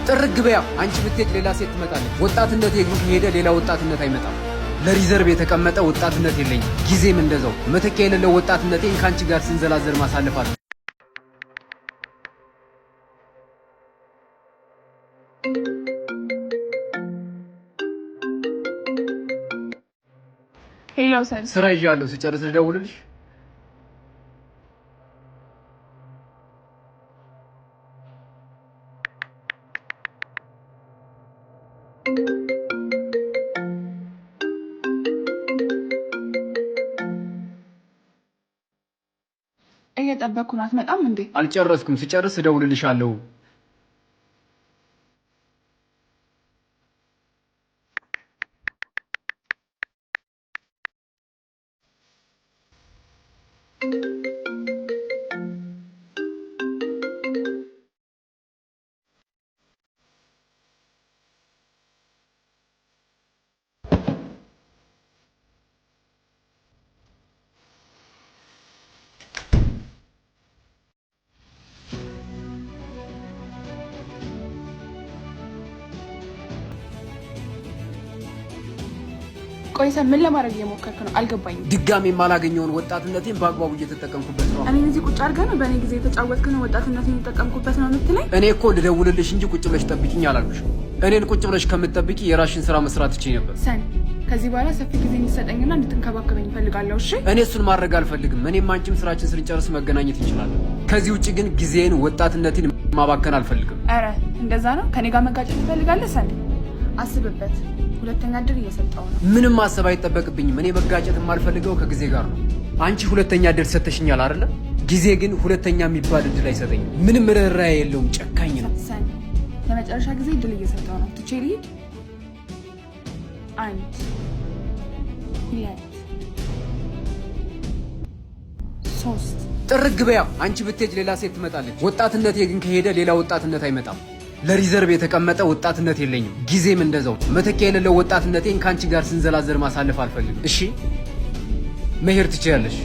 ጥርግ በያ አንቺ ብትሄድ ሌላ ሴት ትመጣለች። ወጣትነት ግን ከሄደ ሌላ ወጣትነት አይመጣም። ለሪዘርቭ የተቀመጠ ወጣትነት የለኝም። ጊዜም እንደዛው መተኪያ የሌለው ወጣትነቴን ከአንቺ ጋር ስንዘላዘር ማሳለፋት። ሄሎ ሰን ስራ ይዣለሁ። ስጨርስ ልደውልልሽ። እየጠበኩ ናት። መጣም እንዴ? አልጨረስኩም። ስጨርስ እደውልልሻለሁ። ቆይሰ ምን ለማድረግ እየሞከርክ ነው? አልገባኝም። ድጋሜ የማላገኘውን ወጣትነቴን በአግባቡ እየተጠቀምኩበት ነው። እኔ እዚህ ቁጭ አድርገህ ነው በእኔ ጊዜ የተጫወትክ ነው ወጣትነቴን የተጠቀምኩበት ነው የምትለኝ? እኔ እኮ ልደውልልሽ እንጂ ቁጭ ብለሽ ጠብቂኝ አላልኩሽ። እኔን ቁጭ ብለሽ ከምትጠብቂ የራስሽን ስራ መስራት ትችይ ነበር። ሰን ከዚህ በኋላ ሰፊ ጊዜ እንዲሰጠኝና እንድትንከባከበኝ እፈልጋለሁ። እሺ? እኔ እሱን ማድረግ አልፈልግም። እኔም አንቺም ስራችን ስንጨርስ መገናኘት እንችላለን። ከዚህ ውጭ ግን ጊዜን ወጣትነቴን ማባከን አልፈልግም። ኧረ እንደዛ ነው? ከኔ ጋር መጋጨት ትፈልጋለህ? ሰን አስብበት። ሁለተኛ እድል እየሰጠው ነው። ምንም ማሰብ አይጠበቅብኝም። እኔ መጋጨት የማልፈልገው ከጊዜ ጋር ነው። አንቺ ሁለተኛ እድል ሰጥተሽኛል አይደለ? ጊዜ ግን ሁለተኛ የሚባል እድል አይሰጠኝም። ምንም ርህራሄ የለውም። ጨካኝ ነው። ሰን ለመጨረሻ ጊዜ እድል እየሰጠው ነው። ትቼ ልሂድ? 1 2 3 ጥርግ በያ አንቺ ብትሄድ ሌላ ሴት ትመጣለች። ወጣትነቴ ግን ከሄደ ሌላ ወጣትነት አይመጣም። ለሪዘርቭ የተቀመጠ ወጣትነት የለኝም። ጊዜም እንደዛው መተኪያ የሌለው ወጣትነቴን ከአንቺ ጋር ስንዘላዘር ማሳለፍ አልፈልግም። እሺ መሄድ ትችያለሽ።